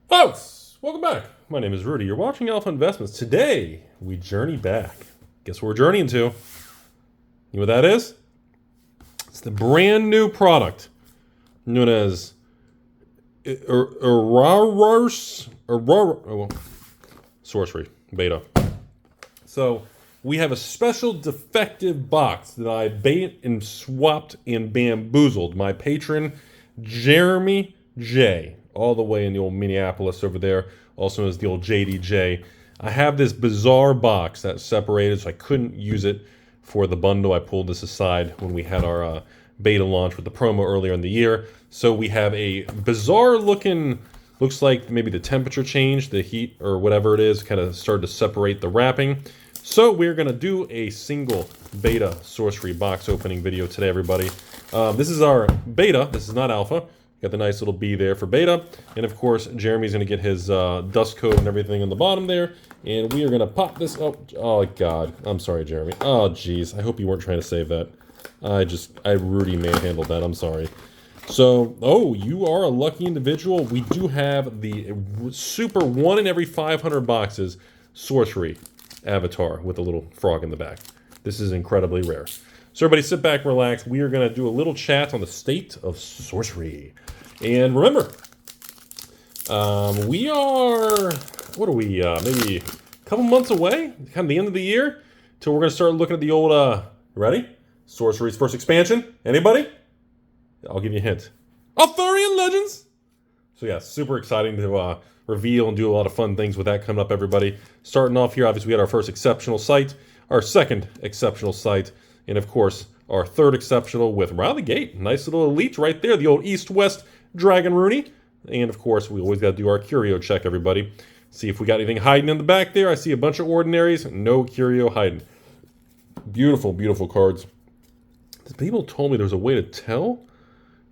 Folks, welcome back. My name is Rudy. You're watching Alpha Investments. Today, we journey back. Guess what we're journeying to? You know what that is? It's the brand new product known as Sorcery Beta. So, we have a special defective box that I bait and swapped and bamboozled. My patron, Jeremy J., all the way in the old Minneapolis over there, also known as the old JDJ. I have this bizarre box that's separated, so I couldn't use it for the bundle. I pulled this aside when we had our beta launch with the promo earlier in the year. So we have a bizarre looking, looks like maybe the temperature changed, the heat or whatever it is, kind of started to separate the wrapping. So we're going to do a single beta sorcery box opening video today, everybody. This is our beta. This is not alpha. Got the nice little B there for beta. And of course, Jeremy's going to get his dust coat and everything on the bottom there. And we are going to pop this. Oh, God. I'm sorry, Jeremy. Oh, jeez. I hope you weren't trying to save that. I Rudy manhandled that. I'm sorry. So, you are a lucky individual. We do have the super 1 in every 500 boxes sorcery avatar with a little frog in the back. This is incredibly rare. So everybody sit back, relax. We are going to do a little chat on the state of sorcery. And remember, we are, what are we, maybe a couple months away, kind of the end of the year, till we're going to start looking at the old, ready? Sorcery's first expansion. Anybody? I'll give you a hint. Arthurian Legends! So yeah, super exciting to reveal and do a lot of fun things with that coming up, everybody. Starting off here, obviously we had our first exceptional site, our second exceptional site, and of course, our third exceptional with right out the gate. Nice little elite right there, the old East-West Dragon Rooney. And of course, we always got to do our curio check, everybody. See if we got anything hiding in the back there. I see a bunch of ordinaries, no curio hiding. Beautiful, beautiful cards. People told me there's a way to tell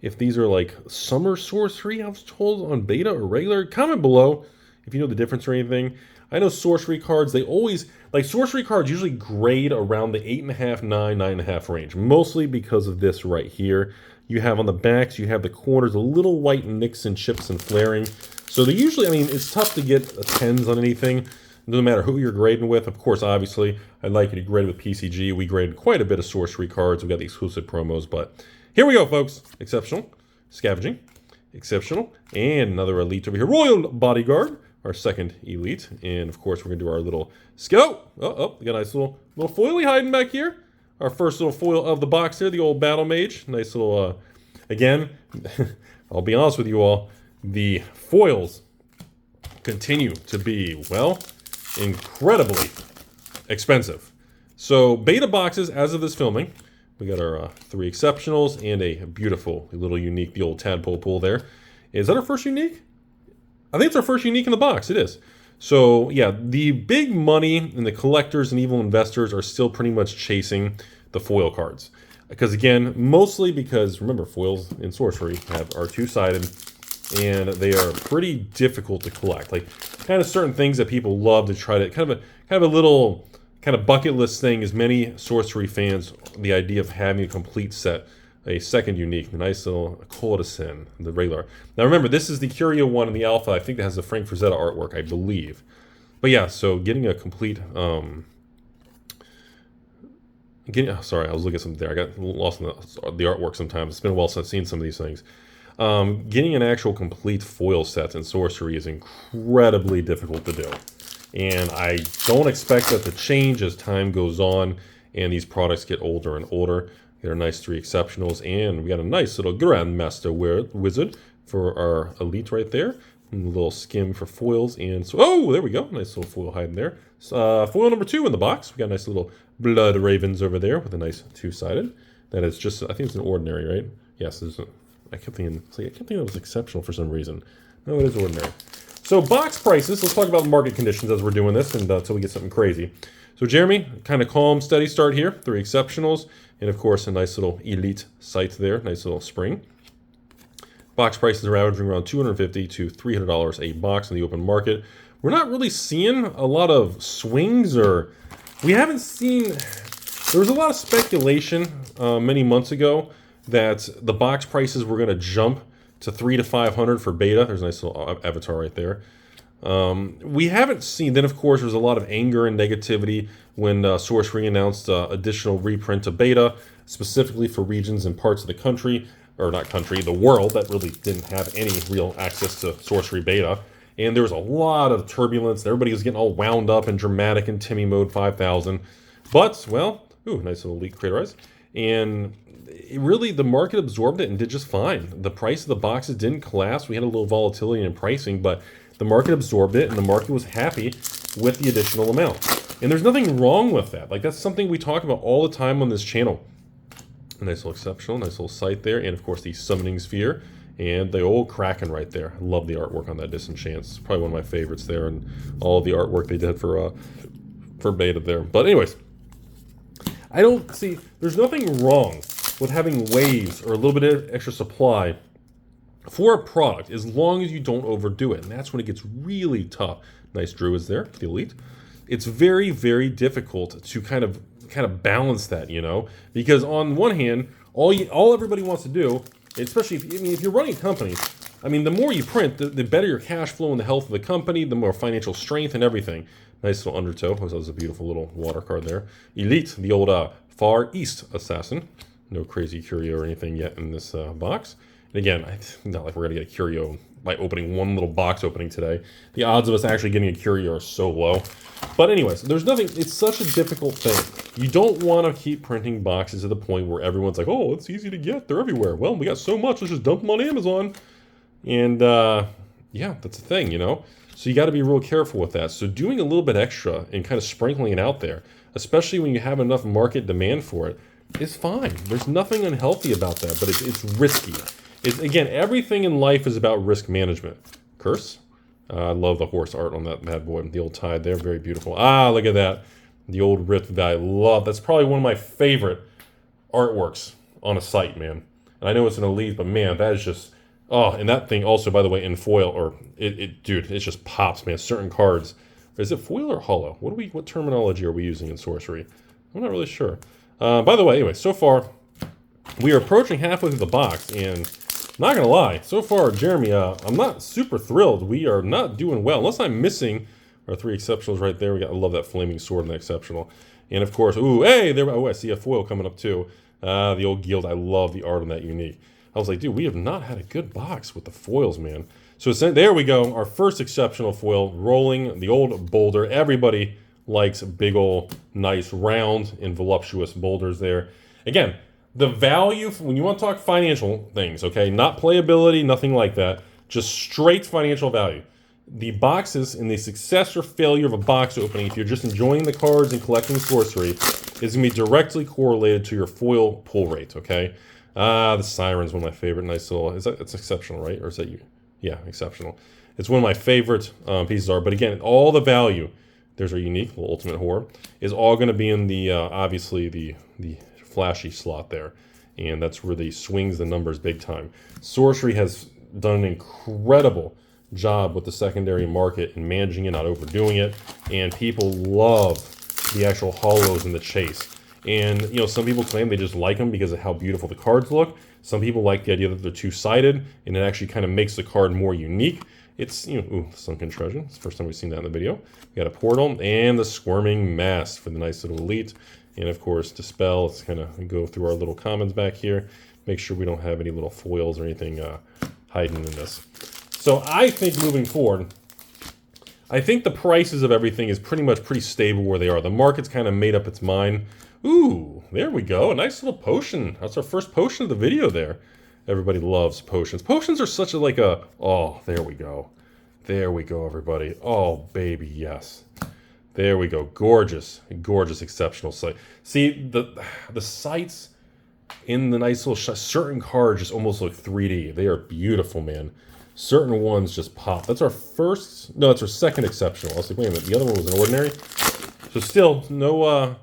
if these are like summer sorcery, I was told, on beta or regular. Comment below if you know the difference or anything. I know sorcery cards, they always, like sorcery cards usually grade around the 8.5, 9, 9.5 range. Mostly because of this right here. You have on the backs, you have the corners, a little white nicks and chips and flaring. So they usually, I mean, it's tough to get a 10s on anything. No matter who you're grading with. Of course, obviously, I'd like you to grade with PCG. We graded quite a bit of sorcery cards. We got the exclusive promos, but here we go, folks. Exceptional, scavenging, exceptional, and another elite over here. Royal Bodyguard, our second elite. And of course, we're gonna do our little scout. We got a nice little foily hiding back here. Our first little foil of the box here, the old Battle Mage. Nice little, again, I'll be honest with you all, the foils continue to be, well, incredibly expensive. So beta boxes as of this filming, we got our 3 exceptionals and a beautiful little unique, the old tadpole pool there. Is that our first unique? I think it's our first unique in the box. It is. So yeah, the big money and the collectors and evil investors are still pretty much chasing the foil cards. Because again, mostly because remember, foils in sorcery are two-sided and they are pretty difficult to collect. Like kind of certain things that people love to try to kind of a little kind of bucket list thing is many sorcery fans, the idea of having a complete set, a second unique, the nice little Courtesan, the regular. Now remember, this is the Curio one in the Alpha. I think that has the Frank Frazetta artwork, I believe. But yeah, so getting a complete, sorry, I was looking at something there. I got lost in the artwork sometimes. It's been a while since I've seen some of these things. Getting an actual complete foil set in sorcery is incredibly difficult to do. And I don't expect that to change as time goes on and these products get older and older. Get our nice 3 exceptionals, and we got a nice little Grandmaster Wizard for our elite right there. And a little skim for foils, and so, there we go. Nice little foil hiding there. Foil number 2 in the box. We got nice little Blood Ravens over there with a nice 2-sided. That is just, I think it's an ordinary, right? Yes, I kept thinking it was exceptional for some reason. No, it is ordinary. So box prices, let's talk about market conditions as we're doing this and until we get something crazy. So Jeremy, kind of calm, steady start here. 3 exceptionals, and of course a nice little elite site there, nice little spring. Box prices are averaging around $250 to $300 a box in the open market. We're not really seeing a lot of swings, or we haven't seen, there was a lot of speculation many months ago that the box prices were going to jump to 3 to 500 for beta. There's a nice little avatar right there. We haven't seen, then of course there's a lot of anger and negativity when Sorcery announced additional reprint of beta, specifically for regions and parts of the country, or not country, the world that really didn't have any real access to Sorcery beta. And there was a lot of turbulence. Everybody was getting all wound up and dramatic in Timmy Mode 5000. But, well, ooh, nice little leak craterize. And really, the market absorbed it and did just fine. The price of the boxes didn't collapse. We had a little volatility in pricing, but the market absorbed it, and the market was happy with the additional amount. And there's nothing wrong with that. Like, that's something we talk about all the time on this channel. A nice little exceptional, nice little sight there, and of course the summoning sphere, and the old Kraken right there. I love the artwork on that Disenchant. It's probably one of my favorites there, and all of the artwork they did for beta there. But anyways, I don't see, there's nothing wrong with having waves or a little bit of extra supply for a product, as long as you don't overdo it. And that's when it gets really tough. Nice Druids there, the elite. It's very, very difficult to kind of balance that, you know? Because on one hand, all everybody wants to do, especially if you're running a company, I mean, the more you print, the better your cash flow and the health of the company, the more financial strength and everything. Nice little undertow. That was a beautiful little water card there. Elite, the old Far East Assassin. No crazy curio or anything yet in this box. And again, not like we're going to get a curio by opening one little box opening today. The odds of us actually getting a curio are so low. But anyways, there's nothing, it's such a difficult thing. You don't want to keep printing boxes to the point where everyone's like, oh, it's easy to get, they're everywhere. Well, we got so much, let's just dump them on Amazon. And yeah, that's the thing, you know? So you got to be real careful with that. So doing a little bit extra and kind of sprinkling it out there, especially when you have enough market demand for it, is fine. There's nothing unhealthy about that, but it's risky. Again, everything in life is about risk management. Curse. I love the horse art on that bad boy. The old tide there, very beautiful. Ah, look at that. The old Rift that I love. That's probably one of my favorite artworks on a site, man. And I know it's an elite, but man, that is just... Oh, and that thing also, by the way, in foil, or dude, it just pops, man. Certain cards. Is it foil or hollow? What terminology are we using in Sorcery? I'm not really sure. By the way, anyway, so far, we are approaching halfway through the box, and not gonna lie, so far, Jeremy, I'm not super thrilled. We are not doing well, unless I'm missing our 3 exceptionals right there. I love that flaming sword in the exceptional. And of course, ooh, hey, there, oh, I see a foil coming up too. The old Guild, I love the art on that unique. I was like, dude, we have not had a good box with the foils, man. So there we go, our first exceptional foil, rolling the old boulder. Everybody likes big old, nice, round, and voluptuous boulders there. Again, the value, when you want to talk financial things, okay, not playability, nothing like that, just straight financial value. The boxes and the success or failure of a box opening, if you're just enjoying the cards and collecting Sorcery, is going to be directly correlated to your foil pull rate, okay? The Siren's one of my favorite. Nice little, it's exceptional, right? Or is that you? Yeah, exceptional. It's one of my favorite pieces are, but again, all the value, there's our unique little Ultimate Horror, is all going to be in the, obviously, the flashy slot there. And that's where they swings the numbers big time. Sorcery has done an incredible job with the secondary market and managing it, not overdoing it. And people love the actual hollows in the chase. And, you know, some people claim they just like them because of how beautiful the cards look. Some people like the idea that they're two-sided, and it actually kind of makes the card more unique. It's, you know, ooh, Sunken Treasure. It's the first time we've seen that in the video. We got a Portal and the Squirming Mast for the nice little elite. And, of course, Dispel. Let's kind of go through our little comments back here. Make sure we don't have any little foils or anything hiding in this. So I think moving forward, I think the prices of everything is pretty stable where they are. The market's kind of made up its mind. Ooh, there we go. A nice little potion. That's our first potion of the video there. Everybody loves potions. Potions are such a, like a... Oh, there we go. There we go, everybody. Oh, baby, yes. There we go. Gorgeous, gorgeous, exceptional sight. See, the sights in the nice little... Certain cards just almost look 3D. They are beautiful, man. Certain ones just pop. That's our first... No, that's our second exceptional. I was like, wait a minute. The other one was an ordinary? So still, no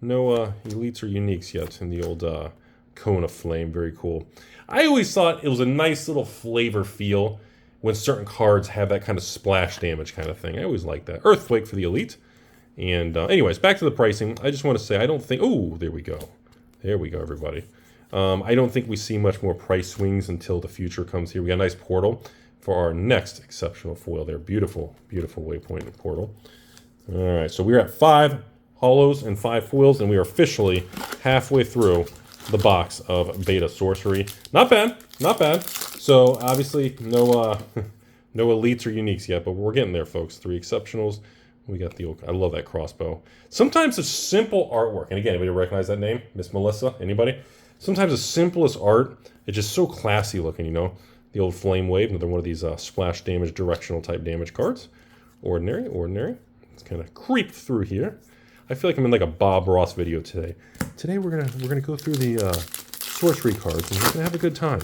elites or uniques yet in the old Cone of Flame. Very cool. I always thought it was a nice little flavor feel when certain cards have that kind of splash damage kind of thing. I always like that. Earthquake for the elite. And anyways, back to the pricing. I just want to say I don't think... Oh, there we go. There we go, everybody. I don't think we see much more price swings until the future comes here. We got a nice portal for our next exceptional foil there. Beautiful, beautiful waypoint portal. All right, so we're at 5 hollows and 5 foils, and we are officially halfway through the box of Beta Sorcery. Not bad, not bad. So obviously no no elites or uniques yet, but we're getting there, folks. 3 exceptionals. We got the old, I love that crossbow. Sometimes the simple artwork, and again, anybody recognize that name? Miss Melissa, anybody? Sometimes the simplest art, it's just so classy looking, you know? The old Flame Wave, another one of these splash damage, directional type damage cards. Ordinary, ordinary. Let's kind of creep through here. I feel like I'm in like a Bob Ross video today. Today we're gonna go through the sorcery cards, and we're gonna have a good time.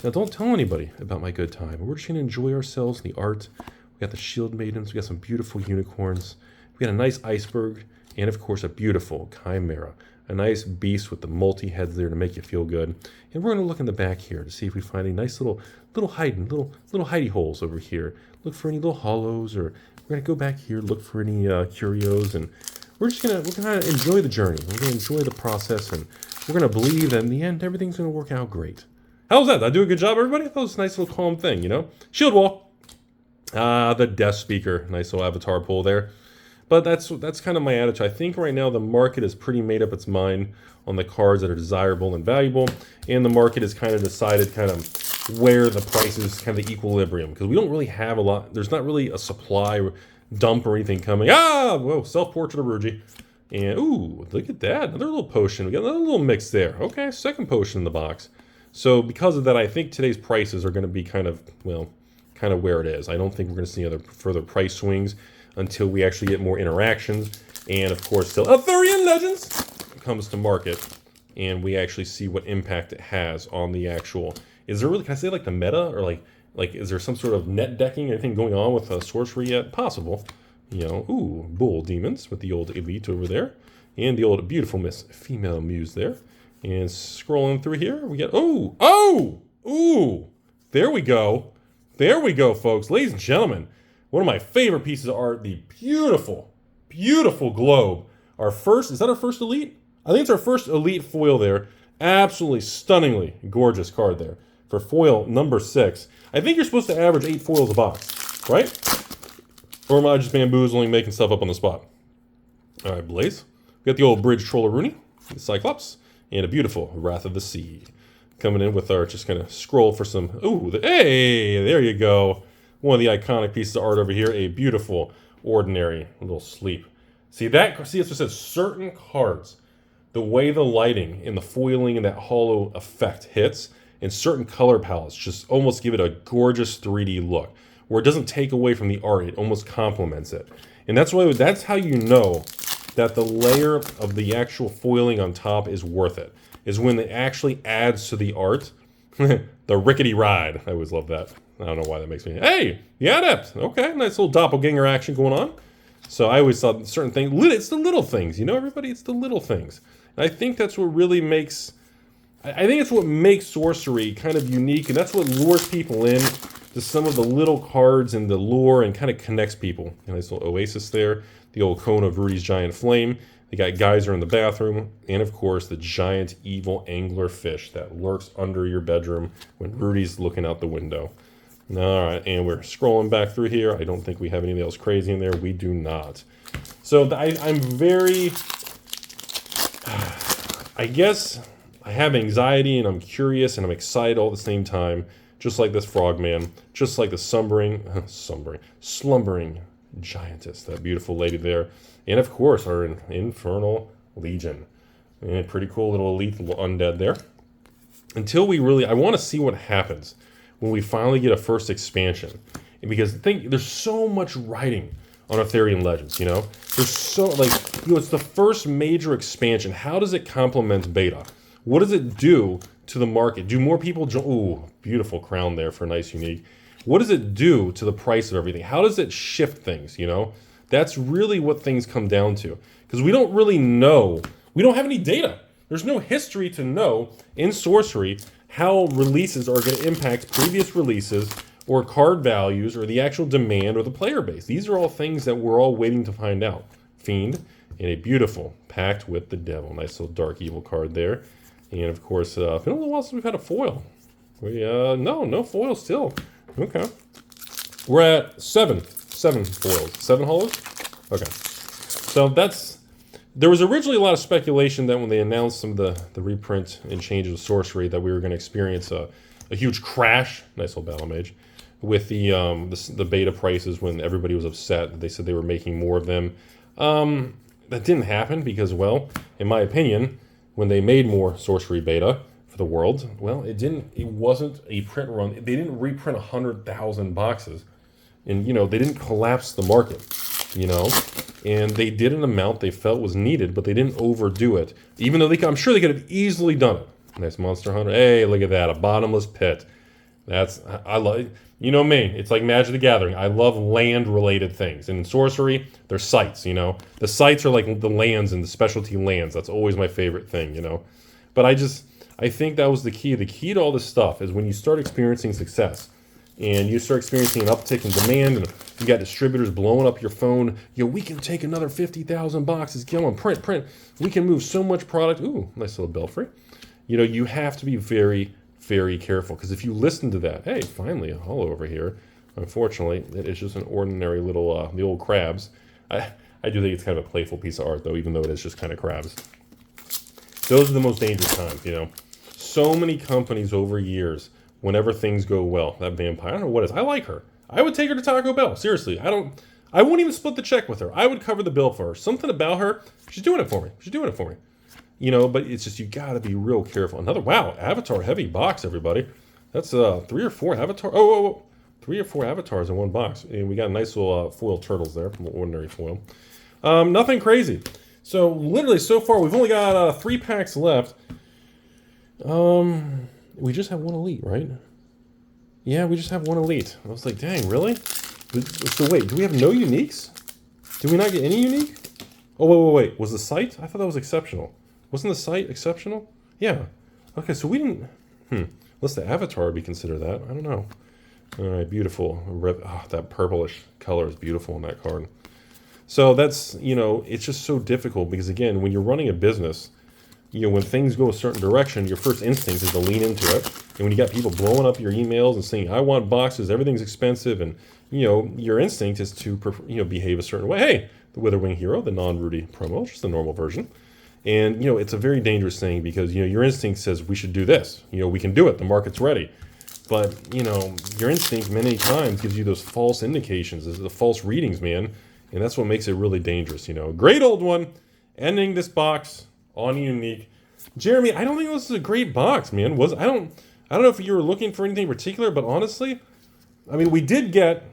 Now don't tell anybody about my good time. We're just gonna enjoy ourselves, the art. We got the Shield Maidens, we got some beautiful unicorns, we got a nice iceberg, and of course a beautiful chimera. A nice beast with the multi-heads there to make you feel good. And we're gonna look in the back here to see if we find any nice little hidey holes over here. Look for any little hollows, or we're gonna go back here, look for any curios, and we're gonna enjoy the journey. We're gonna enjoy the process, and we're gonna believe that in the end everything's gonna work out great. How's that? Did I do a good job, everybody? That was a nice little calm thing, you know? Shield wall. The Death Speaker. Nice little avatar pull there. But that's kind of my attitude. I think right now the market has pretty made up its mind on the cards that are desirable and valuable, and the market has kind of decided kind of where the price is, kind of the equilibrium, because we don't really have a lot. There's not really a supply dump or anything coming. Ah, whoa, self-portrait of Rudy. And ooh, look at that, another little potion. We got another little mix there. Okay, second potion in the box. So because of that, I think today's prices are going to be kind of, well, kind of where it is. I don't think we're going to see other further price swings until we actually get more interactions, and of course still Arthurian Legends comes to market, and we actually see what impact it has on the actual. Is there really, can I say like the meta, or like is there some sort of net decking, anything going on with sorcery yet? Possible, you know. Ooh, bull demons with the old elite over there, and the old beautiful Miss Female Muse there, and scrolling through here we get ooh, there we go, folks, ladies and gentlemen. One of my favorite pieces of art, the beautiful, beautiful globe. Our first, is that our first elite? I think it's our first elite foil there. Absolutely stunningly gorgeous card there for foil number 6. I think you're supposed to average 8 foils a box, right? Or am I just bamboozling, making stuff up on the spot? All right, Blaze. We got the old Bridge Troller Rooney, the Cyclops, and a beautiful Wrath of the Sea. Coming in with our, just kind of scroll for some, ooh, hey, there you go. One of the iconic pieces of art over here, a beautiful, ordinary little sleep. See, it's just says certain cards, the way the lighting and the foiling and that hollow effect hits, and certain color palettes just almost give it a gorgeous 3D look, where it doesn't take away from the art, it almost complements it. And that's how you know that the layer of the actual foiling on top is worth it, is when it actually adds to the art. The rickety ride. I always love that. I don't know why that makes me. Hey, the Adept. Okay, nice little doppelganger action going on. So I always thought certain things. It's the little things, you know, everybody. It's the little things. And I think that's what really makes. I think it's what makes sorcery kind of unique, and that's what lures people in to some of the little cards and the lore, and kind of connects people. A nice little oasis there. The old cone of Rudy's giant flame. They got Geyser in the bathroom, and of course the giant evil angler fish that lurks under your bedroom when Rudy's looking out the window. All right, and we're scrolling back through here. I don't think we have anything else crazy in there. We do not. So I'm very, I guess I have anxiety, and I'm curious, and I'm excited all at the same time, just like this frogman, just like the slumbering giantess, that beautiful lady there. And of course, our Infernal Legion. And pretty cool little elite little undead there. Until we really, I want to see what happens when we finally get a first expansion. And because there's so much writing on Arthurian Legends, you know? There's so, it's the first major expansion. How does it complement beta? What does it do to the market? Do more people join? Ooh, beautiful crown there for a nice unique. What does it do to the price of everything? How does it shift things, you know? That's really what things come down to. Because we don't really know. We don't have any data. There's no history to know in Sorcery how releases are going to impact previous releases, or card values, or the actual demand, or the player base. These are all things that we're all waiting to find out. Fiend, and a beautiful Pact with the Devil. Nice little dark evil card there. And of course, it's been a little while since we've had a foil. No foil still. Okay. We're at seven foils. 7 hollows? Okay. So there was originally a lot of speculation that when they announced some of the reprint and changes of Sorcery that we were going to experience a huge crash, nice little battle mage, with the beta prices when everybody was upset. They said they were making more of them. That didn't happen because, well, in my opinion, when they made more Sorcery beta for the world, well, it wasn't a print run. They didn't reprint 100,000 boxes. And, they didn't collapse the market, and they did an amount they felt was needed, but they didn't overdo it, even though I'm sure they could have easily done it. Nice Monster Hunter. Hey, look at that, a bottomless pit. I love, me, it's like Magic the Gathering. I love land-related things, and in Sorcery, they're sites, The sites are like the lands and the specialty lands. That's always my favorite thing, But I think that was the key. The key to all this stuff is when you start experiencing success, and you start experiencing an uptick in demand, and you got distributors blowing up your phone. We can take another 50,000 boxes. Come on, print. We can move so much product. Ooh, nice little belfry. You have to be very, very careful, because if you listen to that, hey, finally a hollow over here. Unfortunately, it is just an ordinary little, the old crabs. I do think it's kind of a playful piece of art, though, even though it is just kind of crabs. Those are the most dangerous times, So many companies over years, whenever things go well, that vampire, I don't know what it is. I like her. I would take her to Taco Bell. Seriously, I won't even split the check with her. I would cover the bill for her. Something about her, she's doing it for me. But it's just, you got to be real careful. Wow, Avatar heavy box, everybody. That's 3 or 4 Avatar. 3 or 4 avatars in one box. And we got nice little foil turtles there from the ordinary foil. Nothing crazy. So literally, so far, we've only got 3 packs left. We just have 1 elite, right? Yeah, we just have 1 elite. I was like, dang, really? So wait, do we have no uniques? Did we not get any unique? Oh, wait. Was the site? I thought that was exceptional. Wasn't the site exceptional? Yeah. Okay, so we didn't... Unless the avatar would be considered that. I don't know. All right, beautiful. That purplish color is beautiful in that card. So that's, it's just so difficult because, again, when you're running a business, when things go a certain direction, your first instinct is to lean into it. And when you got people blowing up your emails and saying, I want boxes, everything's expensive, and, your instinct is to, behave a certain way. Hey, the Witherwing Hero, the non-Rudy promo, just the normal version. And, it's a very dangerous thing because, your instinct says we should do this. We can do it. The market's ready. But, your instinct many times gives you those false indications, the false readings, man. And that's what makes it really dangerous, Great old one. Ending this box on unique. Jeremy, I don't think this is a great box, man. I don't know if you were looking for anything particular, but honestly, we did get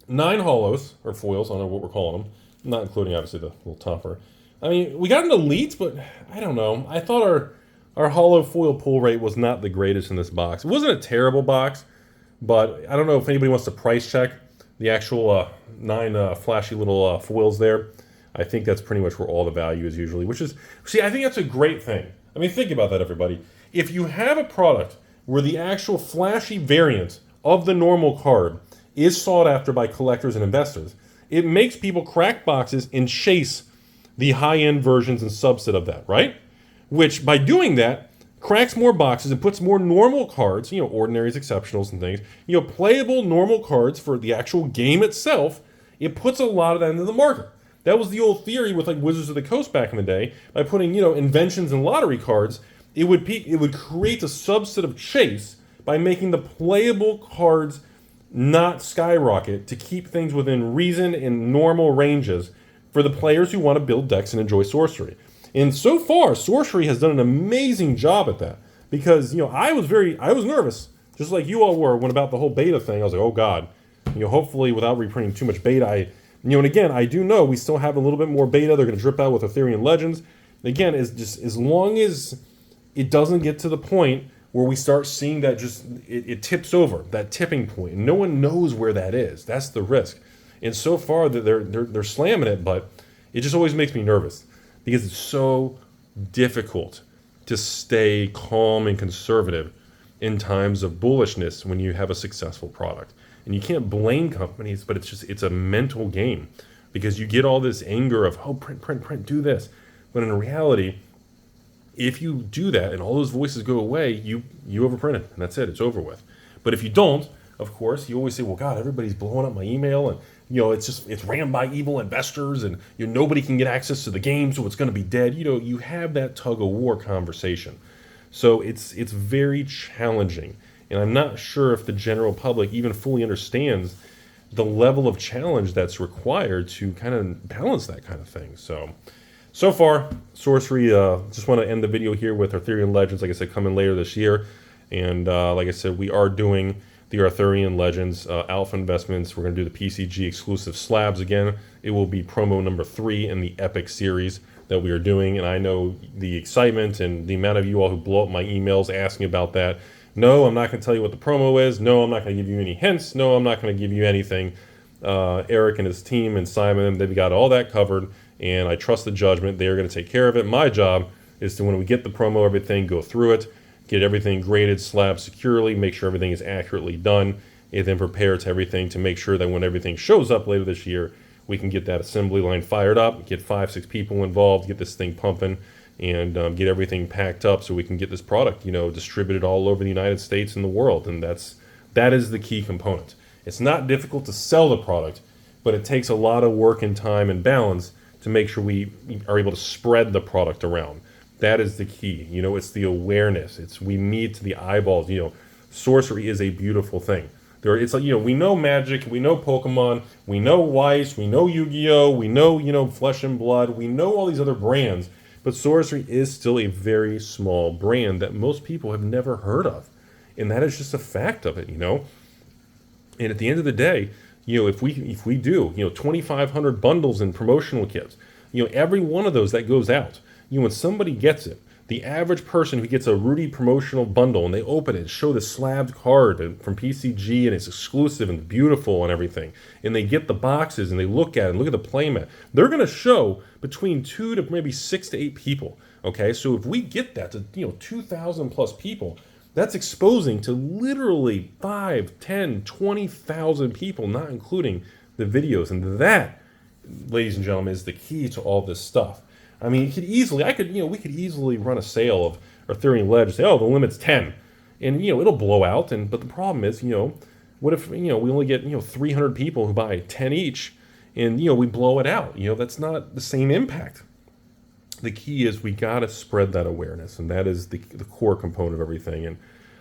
9 hollows, or foils, I don't know what we're calling them, not including, obviously, the little topper. We got an elite, but I don't know. I thought our hollow foil pull rate was not the greatest in this box. It wasn't a terrible box, but I don't know if anybody wants to price check the actual 9 flashy little foils there. I think that's pretty much where all the value is usually, which is, I think that's a great thing. Think about that, everybody. If you have a product where the actual flashy variant of the normal card is sought after by collectors and investors, it makes people crack boxes and chase the high-end versions and subset of that, right? Which, by doing that, cracks more boxes and puts more normal cards, ordinaries, exceptionals, and things, playable normal cards for the actual game itself. It puts a lot of that into the market. That was the old theory with like Wizards of the Coast back in the day. By putting, inventions and lottery cards, it would create a subset of chase by making the playable cards not skyrocket to keep things within reason and normal ranges for the players who want to build decks and enjoy Sorcery. And so far, Sorcery has done an amazing job at that. Because, I was nervous, just like you all were, when about the whole beta thing. I was like, oh God, hopefully without reprinting too much beta, and again, I do know we still have a little bit more beta. They're going to drip out with Ethereum Legends. Again, is just as long as it doesn't get to the point where we start seeing that it tips over, that tipping point. And no one knows where that is. That's the risk. And so far, they're slamming it, but it just always makes me nervous because it's so difficult to stay calm and conservative in times of bullishness when you have a successful product. And you can't blame companies, but it's a mental game because you get all this anger of, oh, print, do this. But in reality, If you do that and all those voices go away, you overprinted, and that's it. It's over with. But if you don't, of course, you always say, well, God, everybody's blowing up my email, and it's ran by evil investors, and nobody can get access to the game, so it's going to be dead. You have that tug of war conversation. So it's very challenging, and I'm not sure if the general public even fully understands the level of challenge that's required to kind of balance that kind of thing. So far, Sorcery, just want to end the video here with Arthurian Legends, like I said, coming later this year. And like I said, we are doing the Arthurian Legends, Alpha Investments. We're going to do the PCG exclusive slabs again. It will be promo number 3 in the Epic series that we are doing. And I know the excitement and the amount of you all who blow up my emails asking about that. No, I'm not going to tell you what the promo is. No, I'm not going to give you any hints. No, I'm not going to give you anything. Eric and his team and Simon, they've got all that covered. And I trust the judgment. They are going to take care of it. My job is to, when we get the promo, everything, go through it, get everything graded, slabbed securely, make sure everything is accurately done, and then prepare to everything to make sure that when everything shows up later this year, we can get that assembly line fired up, get 5-6 people involved, get this thing pumping, and get everything packed up so we can get this product, distributed all over the United States and the world. And that is the key component. It's not difficult to sell the product, but it takes a lot of work and time and balance to make sure we are able to spread the product around. That is the key. It's the awareness. We need to the eyeballs. Sorcery is a beautiful thing. It's like, we know Magic, we know Pokemon, we know Weiss, we know Yu-Gi-Oh, we know Flesh and Blood, we know all these other brands, but Sorcery is still a very small brand that most people have never heard of. And that is just a fact of it, And at the end of the day, if we do, 2,500 bundles and promotional kits, every one of those that goes out, when somebody gets it, the average person who gets a Rudy promotional bundle and they open it, show the slabbed card from PCG and it's exclusive and beautiful and everything, and they get the boxes and they look at it and look at the playmat, they're going to show between 2 to maybe 6 to 8 people. Okay, so if we get that to 2,000 plus people, that's exposing to literally 5, 10, 20,000 people, not including the videos. And that, ladies and gentlemen, is the key to all this stuff. I mean, we could easily run a sale of Arthurian Legends, say, oh, the limit's 10. And, it'll blow out. But the problem is, what if, we only get, 300 people who buy 10 each and, we blow it out? That's not the same impact. The key is we got to spread that awareness, and that is the core component of everything. And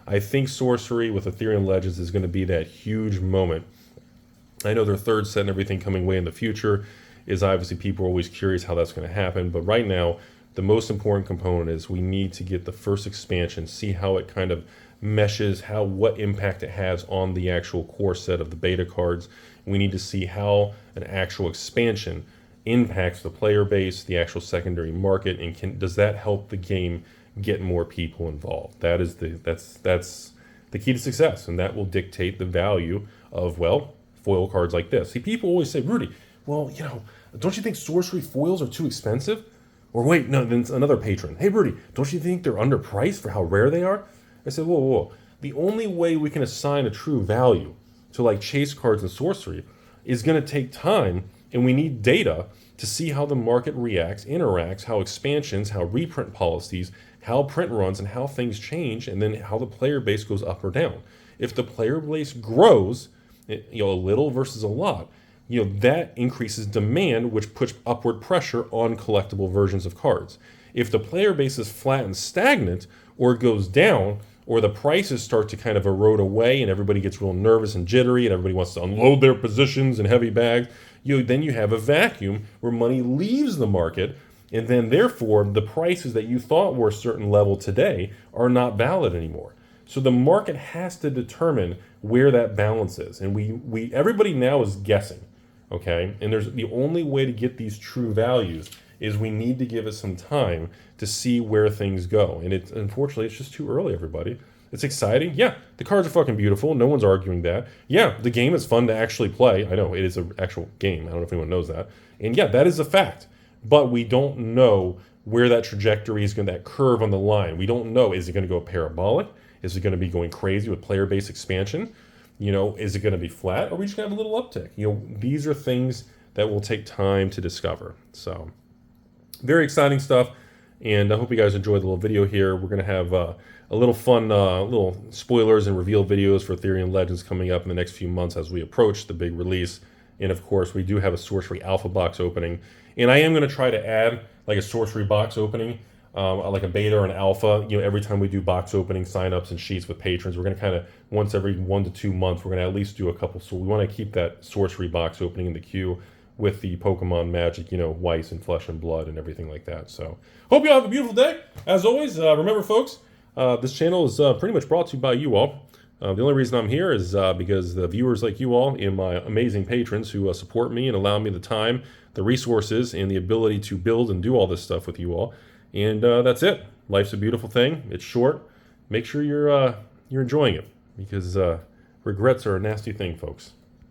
I think Sorcery with Arthurian Legends is going to be that huge moment. I know their third set and everything coming way in the future is obviously people are always curious how that's going to happen. But right now, the most important component is we need to get the first expansion, see how it kind of meshes, what impact it has on the actual core set of the beta cards. We need to see how an actual expansion impacts the player base, the actual secondary market, and does that help the game get more people involved? That's the key to success, and that will dictate the value of, foil cards like this. See, people always say, Rudy, don't you think Sorcery foils are too expensive? Or wait, no, then another patron, hey Rudy, don't you think they're underpriced for how rare they are? I said, whoa. The only way we can assign a true value to chase cards and Sorcery is going to take time. And we need data to see how the market reacts, interacts, how expansions, how reprint policies, how print runs, and how things change, and then how the player base goes up or down. If the player base grows, a little versus a lot, that increases demand, which puts upward pressure on collectible versions of cards. If the player base is flat and stagnant, or goes down, or the prices start to kind of erode away and everybody gets real nervous and jittery and everybody wants to unload their positions in heavy bags, then you have a vacuum where money leaves the market, and then therefore the prices that you thought were a certain level today are not valid anymore. So the market has to determine where that balance is, and everybody now is guessing, okay? And the only way to get these true values is we need to give it some time to see where things go. And unfortunately, it's just too early, everybody. It's exciting. Yeah, the cards are fucking beautiful. No one's arguing that. Yeah, the game is fun to actually play. I know, it is an actual game. I don't know if anyone knows that. And yeah, that is a fact. But we don't know where that trajectory is going, that curve on the line. We don't know. Is it going to go parabolic? Is it going to be going crazy with player-based expansion? Is it going to be flat? Or are we just going to have a little uptick? These are things that will take time to discover. So, very exciting stuff. And I hope you guys enjoyed the little video here. We're going to have a little fun, little spoilers and reveal videos for Ethereum Legends coming up in the next few months as we approach the big release. And of course, we do have a Sorcery Alpha box opening. And I am going to try to add like a Sorcery box opening, like a beta or an alpha. You know, every time we do box opening signups and sheets with patrons, we're going to kind of once every 1 to 2 months, we're going to at least do a couple. So we want to keep that Sorcery box opening in the queue with the Pokemon Magic, you know, Weiss and Flesh and Blood and everything like that. So hope you all have a beautiful day. As always, remember folks, this channel is pretty much brought to you by you all. The only reason I'm here is because the viewers like you all and my amazing patrons who support me and allow me the time, the resources, and the ability to build and do all this stuff with you all. And that's it. Life's a beautiful thing. It's short. Make sure you're enjoying it, because regrets are a nasty thing, folks.